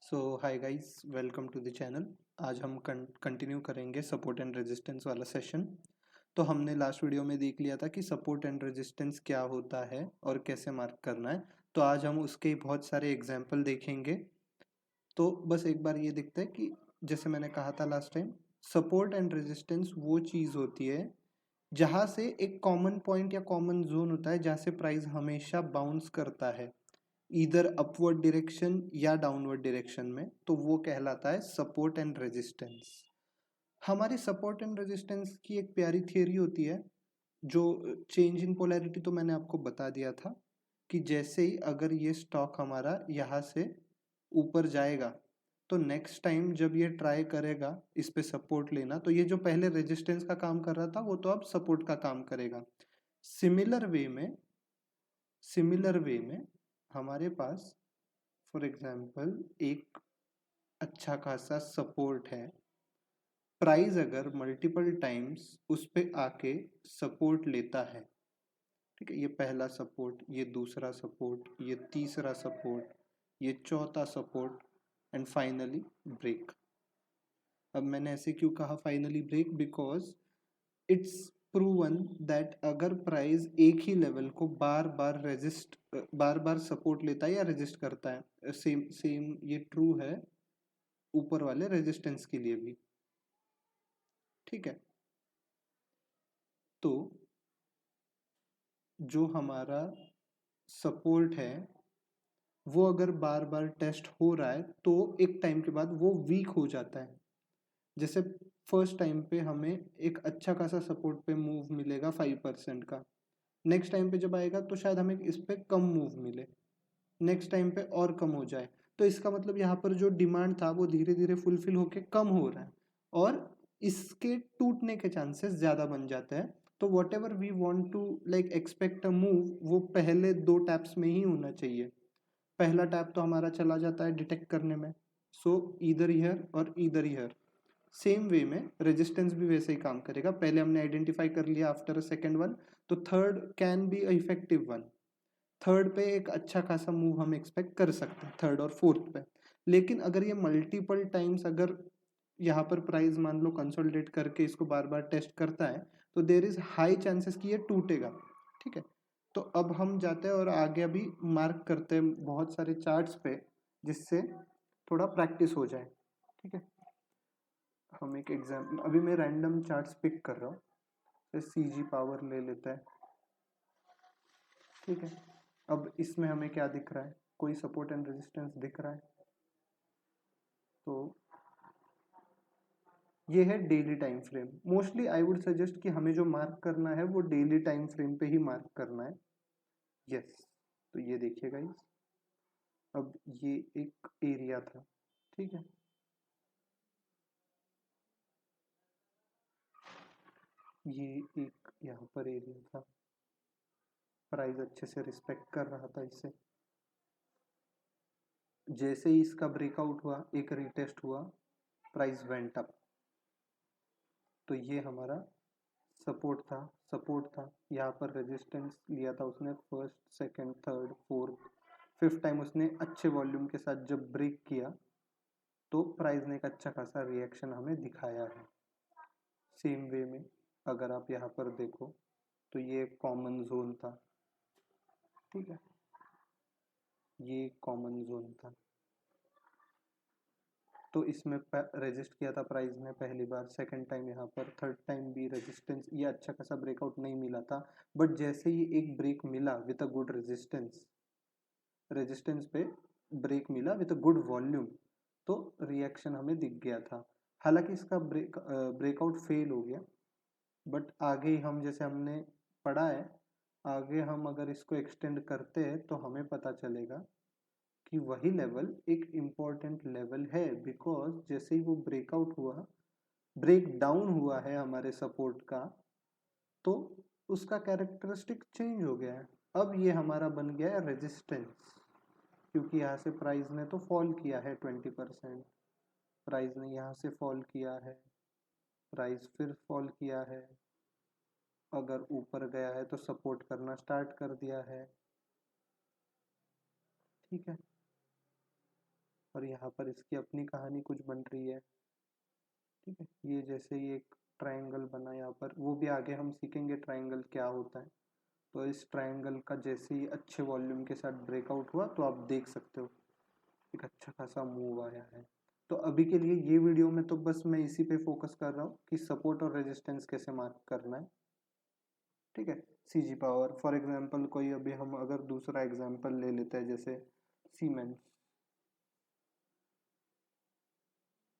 So hi guys, welcome to the channel. आज हम continue करेंगे सपोर्ट एंड रेजिस्टेंस वाला सेशन। तो हमने लास्ट वीडियो में देख लिया था कि सपोर्ट एंड रेजिस्टेंस क्या होता है और कैसे मार्क करना है। तो आज हम उसके बहुत सारे एग्जाम्पल देखेंगे। तो बस एक बार ये दिखता है कि जैसे मैंने कहा था last time, support and resistance वो चीज़ होती है जहाँ से एक कॉमन पॉइंट या कॉमन जोन होता है जहाँ से प्राइस हमेशा बाउंस करता है, इधर अपवर्ड डायरेक्शन या डाउनवर्ड डायरेक्शन में। तो वो कहलाता है सपोर्ट एंड रेजिस्टेंस। हमारी सपोर्ट एंड रेजिस्टेंस की एक प्यारी थियरी होती है, जो चेंज इन पोलैरिटी तो मैंने आपको बता दिया था कि जैसे ही अगर ये स्टॉक हमारा यहाँ से ऊपर जाएगा तो नेक्स्ट टाइम जब ये ट्राई करेगा इस पे सपोर्ट लेना, तो ये जो पहले रेजिस्टेंस का काम कर रहा था वो तो अब सपोर्ट का काम करेगा। सिमिलर वे में हमारे पास फॉर एग्जाम्पल एक अच्छा खासा सपोर्ट है। प्राइस अगर मल्टीपल टाइम्स उस पे आके सपोर्ट लेता है, ठीक है, ये पहला सपोर्ट, ये दूसरा सपोर्ट, ये तीसरा सपोर्ट, ये चौथा सपोर्ट एंड फाइनली ब्रेक। अब मैंने ऐसे क्यों कहा finally break? Because it's proven that अगर प्राइस एक ही लेवल को बार बार सपोर्ट लेता है या रेजिस्ट करता है, सेम सेम ये ट्रू है ऊपर वाले रेजिस्टेंस के लिए भी। ठीक है, तो जो हमारा सपोर्ट है वो अगर बार बार टेस्ट हो रहा है तो एक टाइम के बाद वो वीक हो जाता है। जैसे फर्स्ट टाइम पे हमें एक अच्छा खासा सपोर्ट पे मूव मिलेगा 5% का, नेक्स्ट टाइम पे जब आएगा तो शायद हमें इस पे कम मूव मिले, नेक्स्ट टाइम पे और कम हो जाए। तो इसका मतलब यहाँ पर जो डिमांड था वो धीरे धीरे फुलफिल होके कम हो रहा है और इसके टूटने के चांसेस ज़्यादा बन जाते हैं। तो whatever we want to like expect a move, वो पहले दो टैप्स में ही होना चाहिए। पहला टैप तो हमारा चला जाता है डिटेक्ट करने में, सो ईदर ईयर और ईदर ईयर। सेम वे में रेजिस्टेंस भी वैसे ही काम करेगा। पहले हमने आइडेंटिफाई कर लिया आफ्टर अ सेकेंड वन, तो third can be effective one. Third पे एक अच्छा खासा मूव हम एक्सपेक्ट कर सकते हैं, थर्ड और फोर्थ पे। लेकिन अगर ये मल्टीपल टाइम्स अगर यहाँ पर प्राइस मान लो कंसोलिडेट करके इसको बार बार टेस्ट करता है तो देर इज हाई चांसेस कि ये टूटेगा। ठीक है, तो अब हम जाते हैं और आगे अभी मार्क करते हैं बहुत सारे चार्ट्स पे, जिससे थोड़ा प्रैक्टिस हो जाए। ठीक है, हम एक एग्जाम्पल, अभी मैं रैंडम चार्ट्स पिक कर रहा हूँ। सी जी पावर ले लेता है। ठीक है, अब इसमें हमें क्या दिख रहा है? कोई सपोर्ट एंड रेजिस्टेंस दिख रहा है? तो ये है daily time frame. Mostly I would suggest कि हमें जो मार्क करना है वो डेली टाइम फ्रेम पे ही मार्क करना है। यस, तो ये देखिए गाइस, अब ये एक एरिया था। ठीक है, ये एक यहाँ पर एरिया था, प्राइस अच्छे से रिस्पेक्ट कर रहा था इसे। जैसे ही इसका ब्रेकआउट हुआ, एक रीटेस्ट हुआ, प्राइस वेंट अप। तो ये हमारा सपोर्ट था। यहाँ पर रेजिस्टेंस लिया था उसने, first second third fourth fifth time उसने अच्छे वॉल्यूम के साथ जब ब्रेक किया तो प्राइस ने एक अच्छा खासा रिएक्शन हमें दिखाया है। सेम वे में अगर आप यहाँ पर देखो तो ये कॉमन जोन था। ठीक है, ये कॉमन जोन था, तो इसमें रेजिस्ट किया था प्राइस ने पहली बार, सेकंड टाइम यहाँ पर, थर्ड टाइम भी रेजिस्टेंस, ये अच्छा खासा ब्रेकआउट नहीं मिला था। बट जैसे ही एक ब्रेक मिला विद अ गुड रेजिस्टेंस पे ब्रेक मिला विद अ गुड वॉल्यूम, तो रिएक्शन हमें दिख गया था। हालांकि इसका ब्रेकआउट फेल हो गया, बट आगे हम जैसे हमने पढ़ा है, आगे हम अगर इसको एक्सटेंड करते हैं तो हमें पता चलेगा कि वही लेवल एक इम्पॉर्टेंट लेवल है। बिकॉज जैसे ही वो ब्रेकआउट हुआ, ब्रेक डाउन हुआ है हमारे सपोर्ट का, तो उसका कैरेक्टरिस्टिक चेंज हो गया है। अब ये हमारा बन गया है रेजिस्टेंस, क्योंकि यहाँ से प्राइस ने तो फॉल किया है 20%, प्राइस ने यहाँ से फॉल किया है, प्राइस फिर फॉल किया है, अगर ऊपर गया है तो सपोर्ट करना स्टार्ट कर दिया है। ठीक है, और यहाँ पर इसकी अपनी कहानी कुछ बन रही है। ठीक है, ये जैसे ये एक ट्रायंगल बना यहाँ पर, वो भी आगे हम सीखेंगे ट्रायंगल क्या होता है। तो इस ट्रायंगल का जैसे ही अच्छे वॉल्यूम के साथ ब्रेकआउट हुआ तो आप देख सकते हो एक अच्छा खासा मूव आया है। तो अभी के लिए ये वीडियो में तो बस मैं इसी पे फोकस कर रहा हूँ कि सपोर्ट और रेजिस्टेंस कैसे मार्क करना है। ठीक है, सीजी पावर फॉर एग्जांपल कोई अभी हम अगर दूसरा एग्जांपल ले लेते हैं जैसे सीमेंस।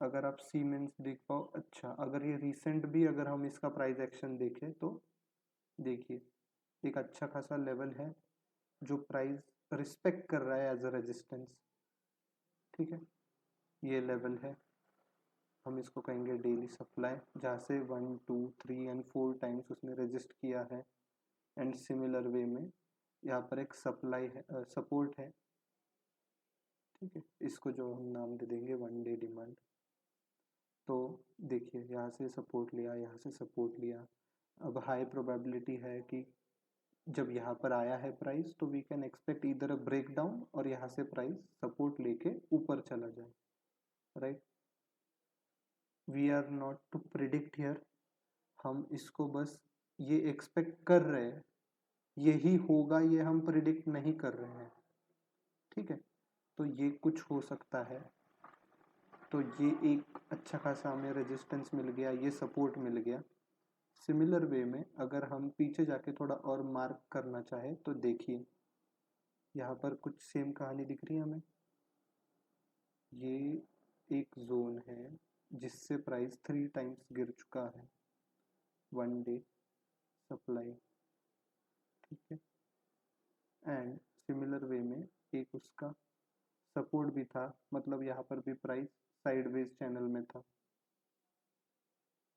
अगर आप सीमेंस देख पाओ, अच्छा अगर ये रिसेंट भी अगर हम इसका प्राइस एक्शन देखें तो देखिए एक अच्छा खासा लेवल है जो प्राइस रिस्पेक्ट कर रहा है एज अ रेजिस्टेंस। ठीक है, ये लेवल है, हम इसको कहेंगे डेली सप्लाई, जहाँ से 1 2 3 एंड 4 टाइम्स उसने रेजिस्ट किया है। एंड सिमिलर वे में यहाँ पर एक सप्लाई है, सपोर्ट है। ठीक है, इसको जो हम नाम दे देंगे 1 डे डिमांड। तो देखिए यहाँ से सपोर्ट लिया, यहाँ से सपोर्ट लिया। अब हाई प्रोबेबिलिटी है कि जब यहाँ पर आया है प्राइस तो वी कैन एक्सपेक्ट इधर अ ब्रेक डाउन और यहाँ से प्राइस सपोर्ट लेके ऊपर चला जाए। Right, we are not to predict here, हम इसको बस ये एक्सपेक्ट कर रहे हैं, यही होगा ये हम प्रिडिक्ट नहीं कर रहे हैं। ठीक है, तो ये कुछ हो सकता है। तो ये एक अच्छा खासा हमें रेजिस्टेंस मिल गया, ये सपोर्ट मिल गया। सिमिलर वे में अगर हम पीछे जाके थोड़ा और मार्क करना चाहे तो देखिए यहाँ पर कुछ सेम कहानी दिख रही है हमें। ये एक जोन है जिससे प्राइस 3 टाइम्स गिर चुका है, 1 डे सप्लाई। ठीक है, एंड सिमिलर वे में एक उसका सपोर्ट भी था, मतलब यहाँ पर भी प्राइस साइडवेज चैनल में था।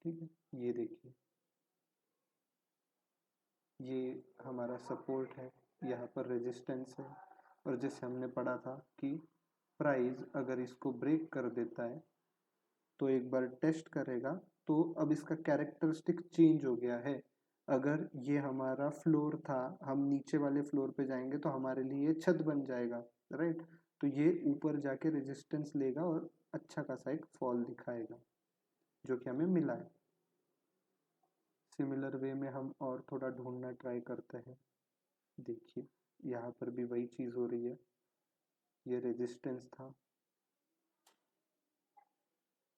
ठीक है, ये देखिए ये हमारा सपोर्ट है, यहाँ पर रेजिस्टेंस है। और जैसे हमने पढ़ा था कि प्राइस अगर इसको ब्रेक कर देता है तो एक बार टेस्ट करेगा, तो अब इसका कैरेक्टरिस्टिक चेंज हो गया है। अगर ये हमारा फ्लोर था, हम नीचे वाले फ्लोर पे जाएंगे तो हमारे लिए ये छत बन जाएगा। राइट, तो ये ऊपर जाके रेजिस्टेंस लेगा और अच्छा खासा एक फॉल दिखाएगा जो कि हमें मिला है। सिमिलर वे में हम और थोड़ा ढूंढना ट्राई करते हैं। देखिए यहाँ पर भी वही चीज़ हो रही है, ये रेजिस्टेंस था।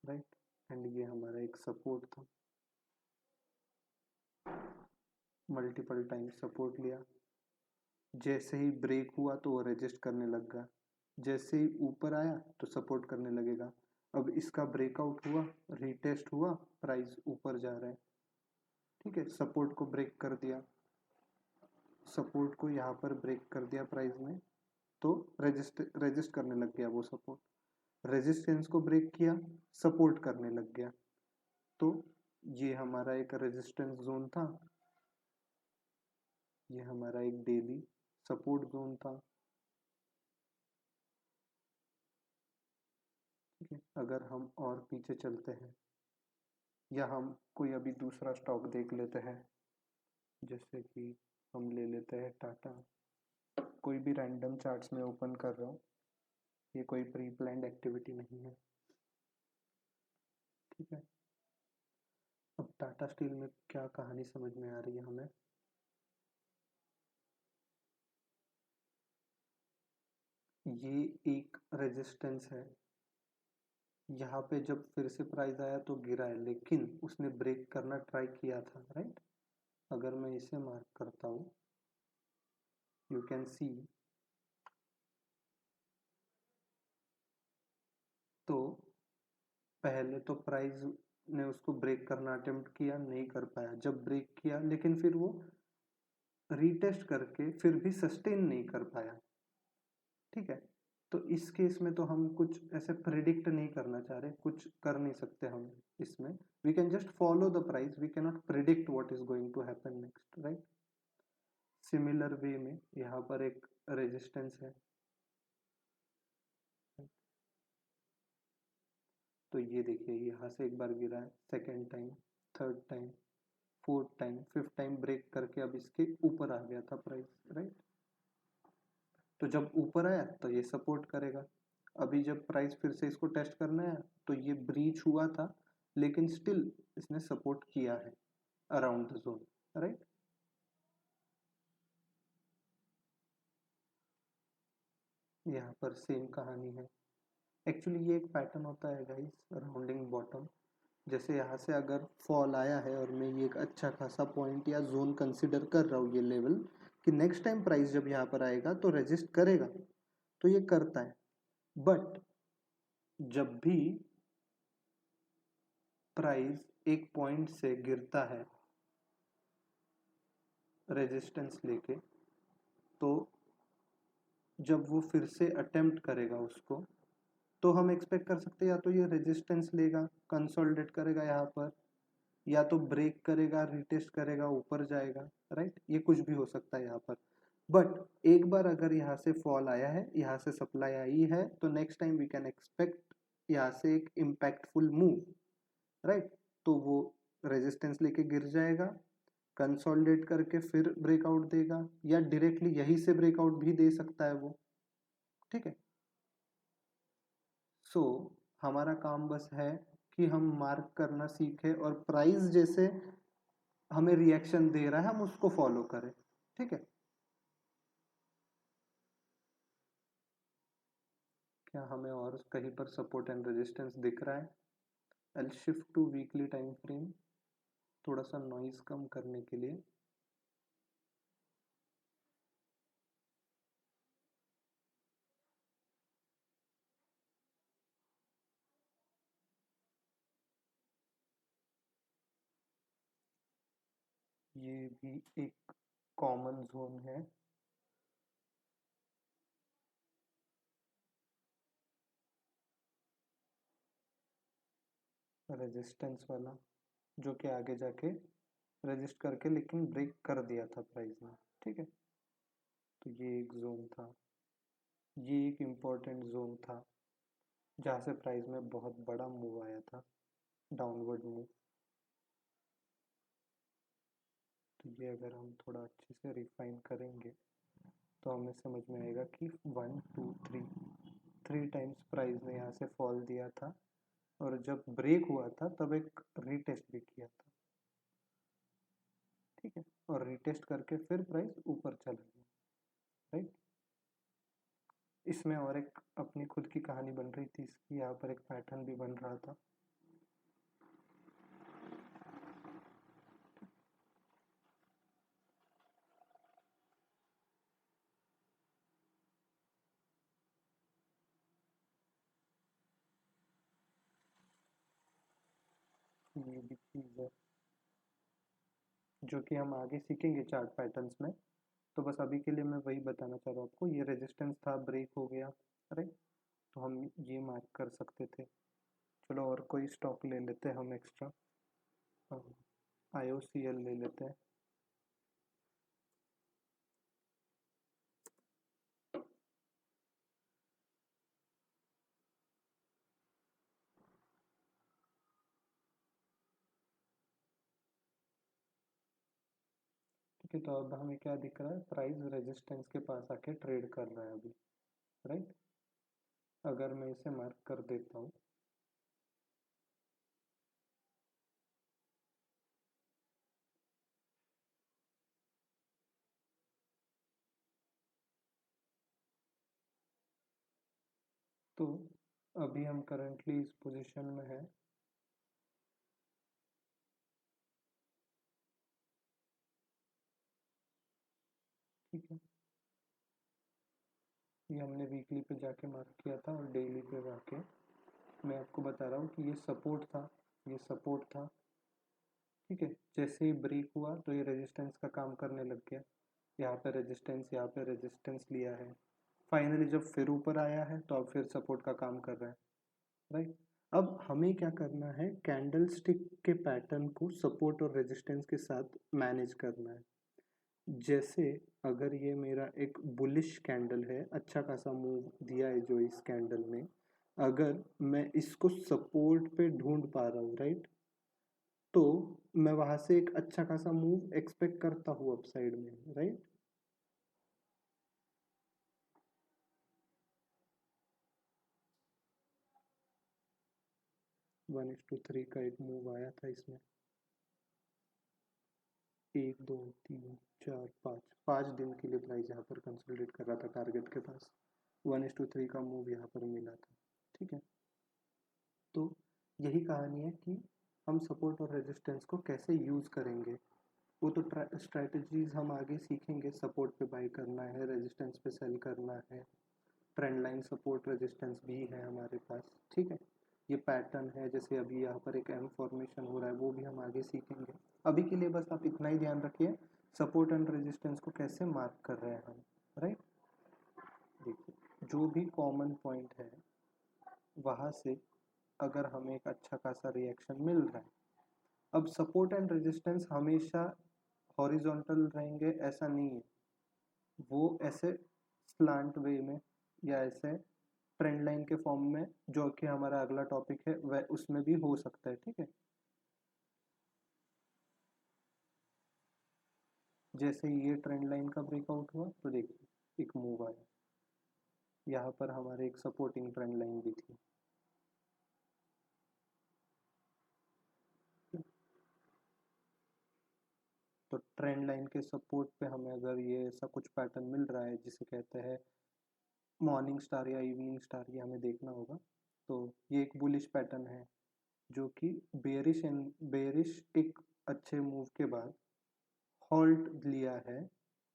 राइट, एंड ये हमारा एक सपोर्ट था, मल्टीपल टाइम सपोर्ट लिया। जैसे ही ब्रेक हुआ तो वो रेजिस्ट करने लग गया, जैसे ही ऊपर आया तो सपोर्ट करने लगेगा। अब इसका ब्रेकआउट हुआ, रीटेस्ट हुआ, प्राइस ऊपर जा रहा है। ठीक है, सपोर्ट को ब्रेक कर दिया, सपोर्ट को यहाँ पर ब्रेक कर दिया प्राइस ने, तो रेजिस्ट करने लग गया वो सपोर्ट। रेजिस्टेंस को ब्रेक किया, सपोर्ट करने लग गया। तो ये हमारा एक रेजिस्टेंस जोन था, ये हमारा एक डेली सपोर्ट जोन था। ठीक है, अगर हम और पीछे चलते हैं या हम कोई अभी दूसरा स्टॉक देख लेते हैं, जैसे कि हम ले लेते हैं टाटा। कोई भी रैंडम चार्ट्स में ओपन कर रहा हूँ, ये कोई प्री प्लान्ड एक्टिविटी नहीं है। ठीक है, अब टाटा स्टील में क्या कहानी समझ में आ रही है हमें। ये एक रेजिस्टेंस है, यहाँ पे जब फिर से प्राइस आया तो गिरा है, लेकिन उसने ब्रेक करना ट्राई किया था। राइट, अगर मैं इसे मार्क करता हूँ, यू कैन सी, तो पहले तो प्राइस ने उसको ब्रेक करना अटेम्प्ट किया, नहीं कर पाया। जब ब्रेक किया लेकिन फिर वो रीटेस्ट करके फिर भी सस्टेन नहीं कर पाया। ठीक है, तो इस केस में तो हम कुछ ऐसे प्रिडिक्ट नहीं करना चाह रहे, कुछ कर नहीं सकते हम इसमें। We can just follow the price, we can not predict what is going to happen next. Right, similar way में यहाँ पर एक रेजिस्टेंस है, तो ये देखिए यहाँ से एक बार गिरा है, second time, third time, fourth time, fifth time break करके अब इसके ऊपर आ गया था प्राइस। राइट, तो जब ऊपर आया तो ये सपोर्ट करेगा, अभी जब प्राइस फिर से इसको टेस्ट करना है तो ये ब्रीच हुआ था, लेकिन स्टिल इसने सपोर्ट किया है अराउंड द जोन, राइट। यहाँ पर सेम कहानी है। एक्चुअली ये एक पैटर्न होता है गाइस, राउंडिंग बॉटम। जैसे यहाँ से अगर फॉल आया है और मैं ये एक अच्छा खासा पॉइंट या जोन कंसिडर कर रहा हूँ, ये लेवल, कि नेक्स्ट टाइम प्राइस जब यहाँ पर आएगा तो रेजिस्ट करेगा, तो ये करता है। बट जब भी प्राइस एक पॉइंट से गिरता है रेजिस्टेंस लेके, तो जब वो फिर से अटेम्प्ट करेगा उसको, तो हम एक्सपेक्ट कर सकते हैं या तो ये रेजिस्टेंस लेगा, कंसोलिडेट करेगा यहाँ पर, या तो ब्रेक करेगा, रिटेस्ट करेगा, ऊपर जाएगा, राइट। ये कुछ भी हो सकता है यहाँ पर। बट एक बार अगर यहाँ से फॉल आया है, यहाँ से सप्लाई आई है, तो next time we can expect यहाँ से एक इम्पैक्टफुल मूव, राइट। तो वो रेजिस्टेंस लेके गिर जाएगा, कंसोलिडेट करके फिर ब्रेकआउट देगा, या डायरेक्टली यही से ब्रेकआउट भी दे सकता है वो, ठीक है। सो हमारा काम बस है कि हम मार्क करना सीखें और प्राइस जैसे हमें रिएक्शन दे रहा है हम उसको फॉलो करें, ठीक है। क्या हमें और कहीं पर सपोर्ट एंड रेजिस्टेंस दिख रहा है? I shift to weekly time frame, थोड़ा सा नॉइज कम करने के लिए। ये भी एक कॉमन जोन है। रेजिस्टेंस वाला, जो कि आगे जाके रजिस्ट करके लेकिन ब्रेक कर दिया था प्राइस ने, ठीक है। तो ये एक जोन था, ये एक इम्पोर्टेंट जोन था जहाँ से प्राइस में बहुत बड़ा मूव आया था, डाउनवर्ड मूव। तो ये अगर हम थोड़ा अच्छे से रिफाइन करेंगे तो हमें समझ में आएगा कि 1 2 3 टाइम्स प्राइस ने यहाँ से फॉल दिया था, और जब ब्रेक हुआ था तब एक रीटेस्ट भी किया था, ठीक है। और रीटेस्ट करके फिर प्राइस ऊपर चला गया, राइट। इसमें और एक अपनी खुद की कहानी बन रही थी, इसकी यहाँ पर एक पैटर्न भी बन रहा था। ये भी चीज़ है जो कि हम आगे सीखेंगे चार्ट पैटर्न्स में। तो बस अभी के लिए मैं वही बताना चाह रहा हूँ आपको, ये रेजिस्टेंस था, ब्रेक हो गया, राइट। तो हम ये मार्क कर सकते थे। चलो और कोई स्टॉक ले लेते हैं हम एक्स्ट्रा, IOCL ले लेते हैं। ठीक है, तो अब हमें क्या दिख रहा है, प्राइस रेजिस्टेंस के पास आके ट्रेड कर रहा है अभी, राइट। अगर मैं इसे मार्क कर देता हूँ, तो अभी हम करंटली इस पोजीशन में है। ठीक है, ये हमने वीकली पे जाके मार्क किया था और डेली पे जाके मैं आपको बता रहा हूँ कि ये सपोर्ट था, ये सपोर्ट था, ठीक है। जैसे ही ब्रेक हुआ तो ये रेजिस्टेंस का काम करने लग गया, यहाँ पे रेजिस्टेंस, यहाँ पे रेजिस्टेंस लिया है, फाइनली जब फिर ऊपर आया है तो अब फिर सपोर्ट का काम कर रहा है, राइट। अब हमें क्या करना है, कैंडल स्टिक के पैटर्न को सपोर्ट और रेजिस्टेंस के साथ मैनेज करना है। जैसे अगर ये मेरा एक बुलिश कैंडल है, अच्छा खासा मूव दिया है जो इस कैंडल ने, अगर मैं इसको सपोर्ट पे ढूंढ पा रहा हूँ, राइट, तो मैं वहां से एक अच्छा खासा मूव एक्सपेक्ट करता हूँ अपसाइड में, राइट। 1:3 का एक मूव आया था इसमें, 1 2 3 4 5 दिन के लिए प्राइस यहाँ पर कंसोलिडेट कर रहा था टारगेट के पास, 1:3 का मूव यहाँ पर मिला था। ठीक है, तो यही कहानी है कि हम सपोर्ट और रेजिस्टेंस को कैसे यूज़ करेंगे। वो तो स्ट्रैटेजीज हम आगे सीखेंगे, सपोर्ट पे बाई करना है, रेजिस्टेंस पे सेल करना है, ट्रेंड लाइन सपोर्ट रेजिस्टेंस भी है हमारे पास। ठीक है, ये पैटर्न है, जैसे अभी यहाँ पर एक एम फॉर्मेशन हो रहा है, वो भी हम आगे सीखेंगे। अभी के लिए बस आप इतना ही ध्यान रखिए, सपोर्ट एंड रेजिस्टेंस को कैसे मार्क कर रहे हैं हम, राइट। देखिए, जो भी कॉमन पॉइंट है वहाँ से अगर हमें एक अच्छा खासा रिएक्शन मिल रहा है, अब सपोर्ट एंड रेजिस्टेंस हमेशा हॉरिजॉन्टल रहेंगे ऐसा नहीं है, वो ऐसे स्लांट वे में या ऐसे ट्रेंड लाइन के फॉर्म में, जो कि हमारा अगला टॉपिक है वह उसमें भी हो सकता है। ठीक है, जैसे ये ट्रेंड लाइन का ब्रेकआउट हुआ तो देखिए एक मूव आया, यहाँ पर हमारे एक सपोर्टिंग ट्रेंड लाइन भी थी। तो ट्रेंड लाइन के सपोर्ट पे हमें अगर ये ऐसा कुछ पैटर्न मिल रहा है जिसे कहते हैं मॉर्निंग स्टार या इवनिंग स्टार, ये हमें देखना होगा। तो ये एक बुलिश पैटर्न है जो कि बेरिश एक अच्छे मूव के बाद हॉल्ट लिया है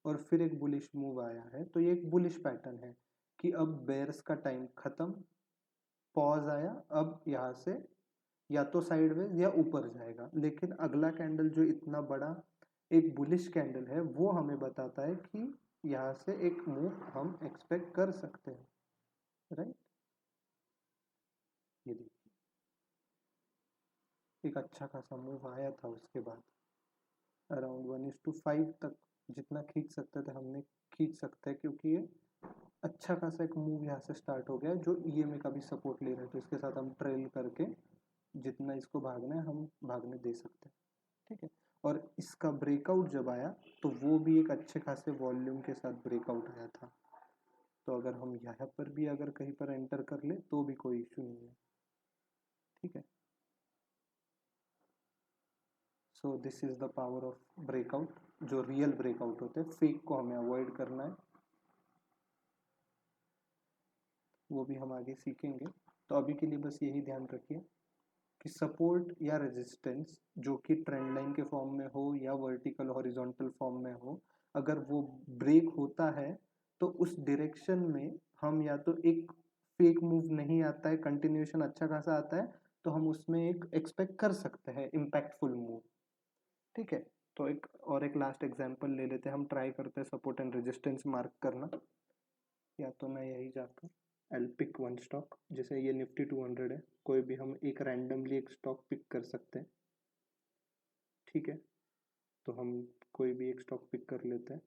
और फिर एक बुलिश मूव आया है। तो ये एक बुलिश पैटर्न है कि अब बेयर्स का टाइम खत्म, पॉज आया, अब यहाँ से या तो साइडवेज या ऊपर जाएगा, लेकिन अगला कैंडल जो इतना बड़ा एक बुलिश कैंडल है वो हमें बताता है कि यहाँ से एक मूव हम एक्सपेक्ट कर सकते हैं, राइट। ये देखिए एक अच्छा खासा मूव आया था, उसके बाद अराउंड 1:5 तक जितना खींच सकते थे हमने खींच सकते हैं, क्योंकि ये अच्छा खासा एक मूव यहाँ से स्टार्ट हो गया है जो ईएमए का भी सपोर्ट ले रहे हैं। तो इसके साथ हम ट्रेल करके जितना इसको भागना है हम भागने दे सकते हैं। ठीक है, और इसका ब्रेकआउट जब आया तो वो भी एक अच्छे खासे वॉल्यूम के साथ ब्रेकआउट आया था। तो अगर हम यहाँ पर भी अगर कहीं पर एंटर कर ले तो भी कोई इशू नहीं है। ठीक है, so this is the power of breakout, जो रियल ब्रेकआउट होते हैं, फेक को हमें अवॉइड करना है, वो भी हम आगे सीखेंगे। तो अभी के लिए बस यही ध्यान रखिए कि सपोर्ट या रेजिस्टेंस जो कि ट्रेंड लाइन के फॉर्म में हो या वर्टिकल हॉरिजॉन्टल फॉर्म में हो, अगर वो ब्रेक होता है तो उस डायरेक्शन में हम या तो एक फेक मूव नहीं आता है, कंटिन्यूएशन अच्छा खासा आता है, तो हम उसमें एक एक्सपेक्ट कर सकते हैं इम्पैक्टफुल मूव। ठीक है, तो एक लास्ट एग्जांपल ले लेते हैं, हम ट्राई करते हैं सपोर्ट एंड रेजिस्टेंस मार्क करना। या तो मैं यही जाकर एल पिक वन स्टॉक, जैसे ये निफ्टी 200 है, कोई भी हम एक रैंडमली एक स्टॉक पिक कर सकते हैं। ठीक है, तो हम कोई भी एक स्टॉक पिक कर लेते हैं,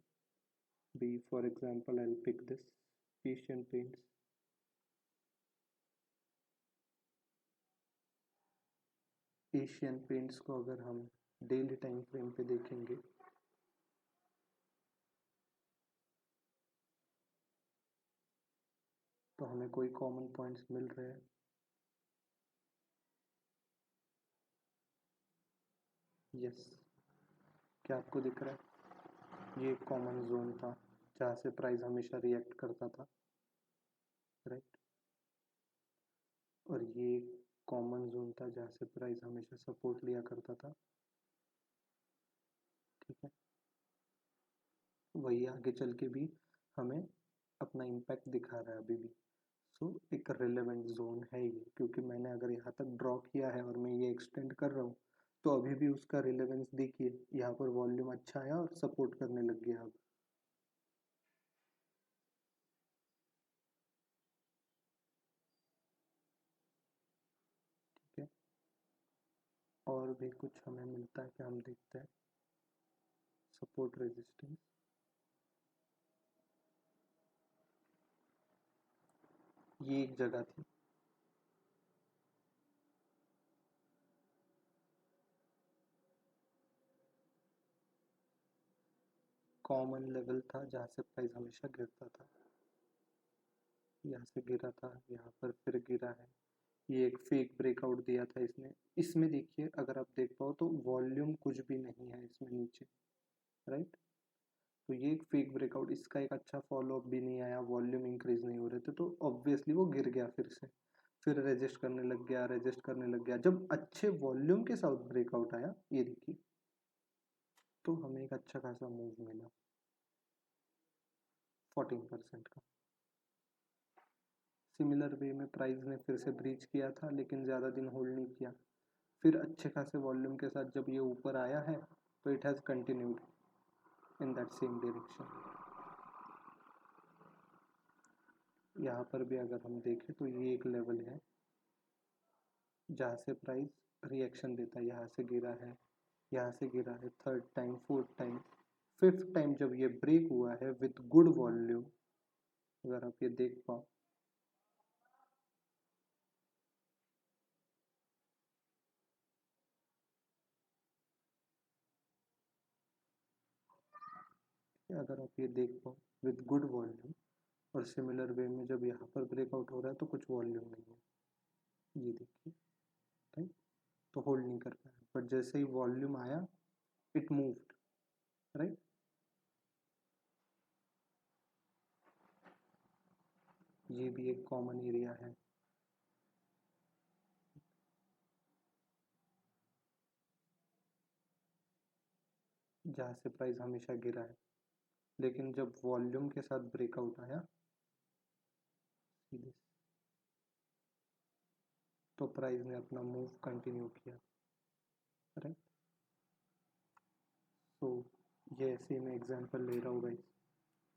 be for example I pick this Asian Paints. Asian Paints को अगर हम डेली टाइम फ्रेम पे देखेंगे तो हमें कोई कॉमन पॉइंट्स मिल रहे हैं। यस, क्या आपको दिख रहा है? ये एक कॉमन जोन था जहाँ से प्राइस हमेशा रिएक्ट करता था, राइट। और ये एक कॉमन जोन था जहाँ से प्राइस हमेशा सपोर्ट लिया करता था। ठीक है, वही आगे चल के भी हमें अपना इम्पैक्ट दिखा रहा है अभी भी। सो एक रिलेवेंट जोन है ये, क्योंकि मैंने अगर यहाँ तक ड्रॉ किया है और मैं ये एक्सटेंड कर रहा हूँ तो अभी भी उसका रिलेवेंस देखिए, यहाँ पर वॉल्यूम अच्छा आया और सपोर्ट करने लग गया अब। ठीक है, और भी कुछ हमें मिलता है कि हम देखते हैं सपोर्ट रेजिस्टेंस। ये एक जगह थी, कॉमन लेवल था जहाँ से प्राइस हमेशा गिरता था, यहाँ से गिरा था, यहाँ पर फिर गिरा है, ये एक फेक ब्रेकआउट दिया था इसने। इसमें देखिए अगर आप देख पाओ तो वॉल्यूम कुछ भी नहीं है इसमें नीचे, राइट। तो ये एक फेक ब्रेकआउट, इसका एक अच्छा फॉलोअप भी नहीं आया, वॉल्यूम इंक्रीज नहीं हो रहे थे, तो ऑब्वियसली वो गिर गया फिर से, फिर रेजिस्ट करने लग गया, रेजिस्ट करने लग गया। जब अच्छे वॉल्यूम के साथ ब्रेकआउट आया, ये देखिए, तो हमें एक अच्छा खासा मूव मिला 14% का। सिमिलर वे में प्राइस ने फिर से ब्रीच किया था लेकिन ज़्यादा दिन होल्ड नहीं किया, फिर अच्छे खासे वॉल्यूम के साथ जब ये ऊपर आया है तो it has continued in that same direction. यहाँ पर भी अगर हम देखें तो ये एक लेवल है जहाँ से प्राइस रिएक्शन देता है, यहाँ से गिरा है, यहाँ से गिरा है, third time, fourth time, fifth time जब ये ब्रेक हुआ है विथ गुड वॉल्यूम, अगर आप ये देख पाओ, अगर आप ये देख पाओ विथ गुड वॉल्यूम, और सिमिलर वे में जब यहाँ पर ब्रेकआउट हो रहा है तो कुछ वॉल्यूम नहीं है, ये देखिए, राइट। तो होल्ड नहीं कर पाया, बट जैसे ही वॉल्यूम आया इट मूव्ड, राइट। ये भी एक कॉमन एरिया है। जहाँ से प्राइस हमेशा गिरा है, लेकिन जब वॉल्यूम के साथ ब्रेकआउट आया सीधे, तो प्राइस ने अपना मूव कंटिन्यू किया, राइट। तो ये ऐसे ही मैं एग्जांपल ले रहा हूँ गाइस,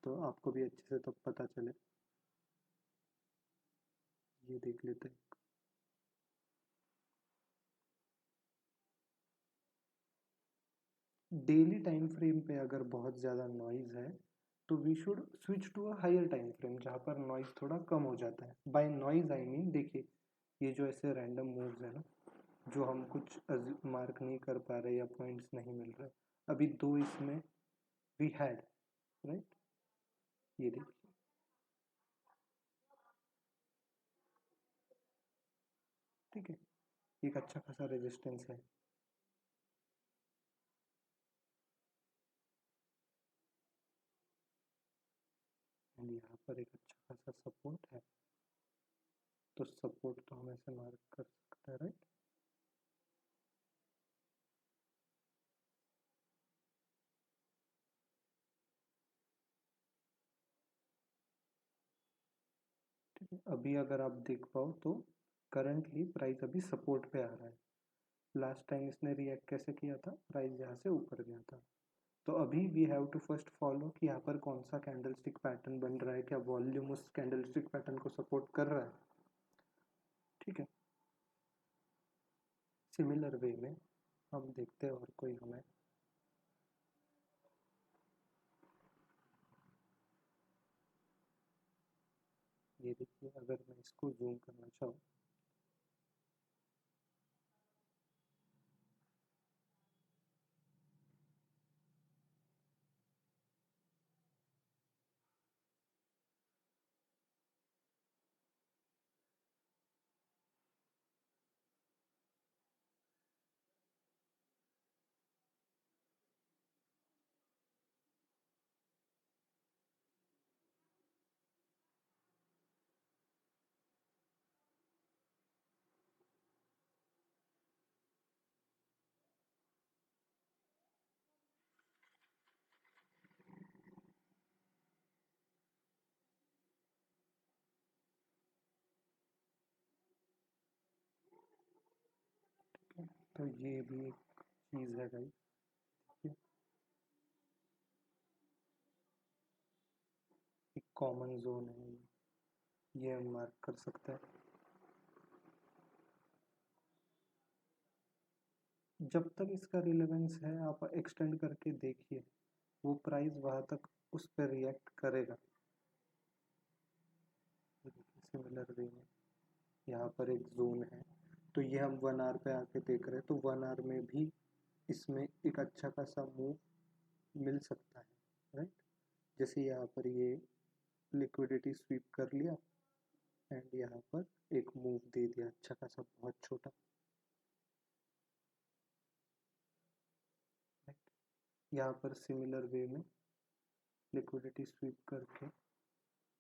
तो आपको भी अच्छे से तब पता चले। ये देख लेते हैं। डेली टाइम फ्रेम पे अगर बहुत ज़्यादा नॉइज़ है तो we should switch to a higher time frame जहाँ पर नॉइज़ थोड़ा कम हो जाता है। बाय नॉइज़ आई मीन, देखिए ये जो ऐसे रैंडम मूव्स है ना, जो हम कुछ मार्क नहीं कर पा रहे या पॉइंट्स नहीं मिल रहे, अभी दो इसमें वी हैड, राइट। ये देखिए, ठीक है, एक अच्छा खासा रेजिस्टेंस है, एंड यहाँ पर एक अच्छा खासा सपोर्ट है, तो सपोर्ट तो हम ऐसे मार्क कर सकते हैं, राइट। ठीक है, अभी अगर आप देख पाओ तो करंटली प्राइस अभी सपोर्ट पे आ रहा है। लास्ट टाइम इसने रिएक्ट कैसे किया था, प्राइस यहाँ से ऊपर गया था। तो अभी we have to first follow कि यहाँ पर कौन सा कैंडलस्टिक पैटर्न बन रहा है, क्या वॉल्यूम उस कैंडलस्टिक पैटर्न को सपोर्ट कर रहा है, ठीक है। सिमिलर वे में हम देखते हैं और कोई हमें, ये देखिए अगर मैं इसको जूम करना चाहूँ, तो ये भी एक चीज़ है गाइस, एक कॉमन जोन है, ये हम मार्क कर सकते हैं। जब तक इसका रिलेवेंस है आप एक्सटेंड करके देखिए, वो प्राइस वहाँ तक उस पर रिएक्ट करेगा। सिमिलर वे में यहाँ पर एक जोन है, तो ये हम 1 आवर पे आके देख रहे हैं, तो 1 आवर में भी इसमें एक अच्छा खासा मूव मिल सकता है, राइट। जैसे यहाँ पर ये लिक्विडिटी स्वीप कर लिया एंड यहाँ पर एक मूव दे दिया अच्छा खासा, बहुत छोटा। यहाँ पर सिमिलर वे में लिक्विडिटी स्वीप करके,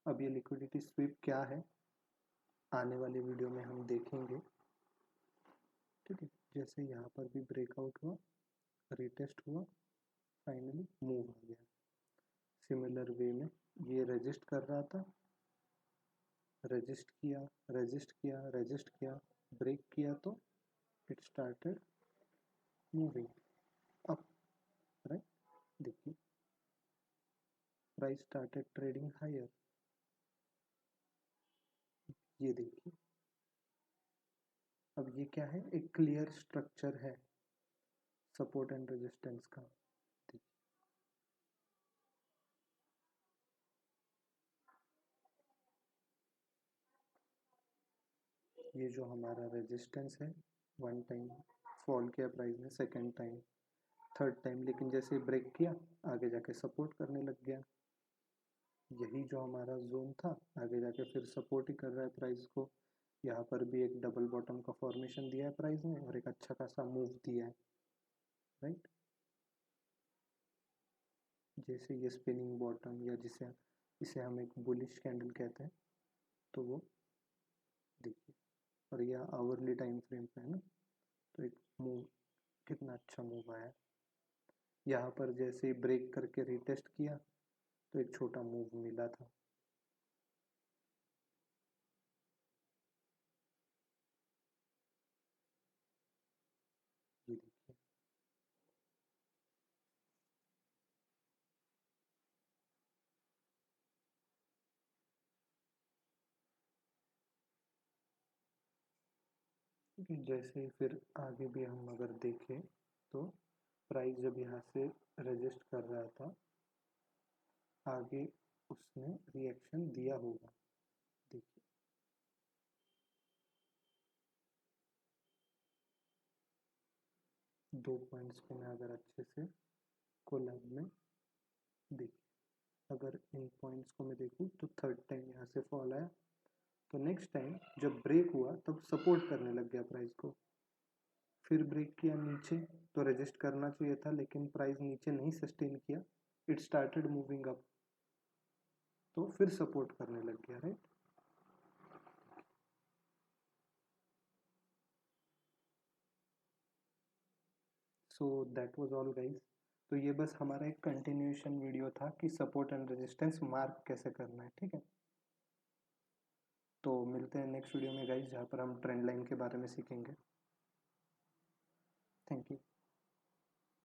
अब ये लिक्विडिटी स्वीप क्या है आने वाले वीडियो में हम देखेंगे, ठीक है। जैसे यहाँ पर भी ब्रेकआउट हुआ, रिटेस्ट हुआ, फाइनली मूव आ गया। सिमिलर वे में ये रेजिस्ट कर रहा था, रेजिस्ट किया, रेजिस्ट किया, रेजिस्ट किया, ब्रेक किया तो it started moving up, right. देखिए प्राइस स्टार्टेड ट्रेडिंग हायर, ये देखिए। अब ये क्या है, एक क्लियर स्ट्रक्चर है सपोर्ट एंड रेजिस्टेंस का। ये जो हमारा रेजिस्टेंस है, वन टाइम फॉल किया प्राइस ने, सेकेंड टाइम, थर्ड टाइम, लेकिन जैसे ब्रेक किया आगे जाके सपोर्ट करने लग गया। यही जो हमारा जोन था आगे जाके फिर सपोर्ट ही कर रहा है प्राइस को। यहाँ पर भी एक डबल बॉटम का फॉर्मेशन दिया है प्राइस ने और एक अच्छा खासा मूव दिया है, राइट। जैसे ये स्पिनिंग बॉटम, या इसे हम एक बुलिश कैंडल कहते हैं, तो वो देखिए। और यह आवरली टाइम फ्रेम पे है ना, तो एक मूव, कितना अच्छा मूव आया। यहाँ पर जैसे ब्रेक करके रिटेस्ट किया तो एक छोटा मूव मिला था। ये देखिए, जैसे फिर आगे भी हम अगर देखें तो प्राइस जब यहाँ से रजिस्ट कर रहा था, आगे उसने रिएक्शन दिया होगा, देखिए। दो पॉइंट्स को मैं अगर अच्छे से कोलैब में देखिए, अगर इन पॉइंट्स को मैं देखूँ तो थर्ड टाइम यहाँ से फॉल आया, तो नेक्स्ट टाइम जब ब्रेक हुआ तब सपोर्ट करने लग गया प्राइस को। फिर ब्रेक किया नीचे, तो रेजिस्ट करना चाहिए था लेकिन प्राइस नीचे नहीं सस्टेन किया, इट स्टार्टेड मूविंग अप, तो फिर सपोर्ट करने लग गया, right. So that was all guys. तो ये बस हमारा एक कंटिन्यूएशन वीडियो था कि सपोर्ट एंड रेजिस्टेंस मार्क कैसे करना है, ठीक है। तो मिलते हैं नेक्स्ट वीडियो में गाइस, जहाँ पर हम ट्रेंड लाइन के बारे में सीखेंगे। Thank you.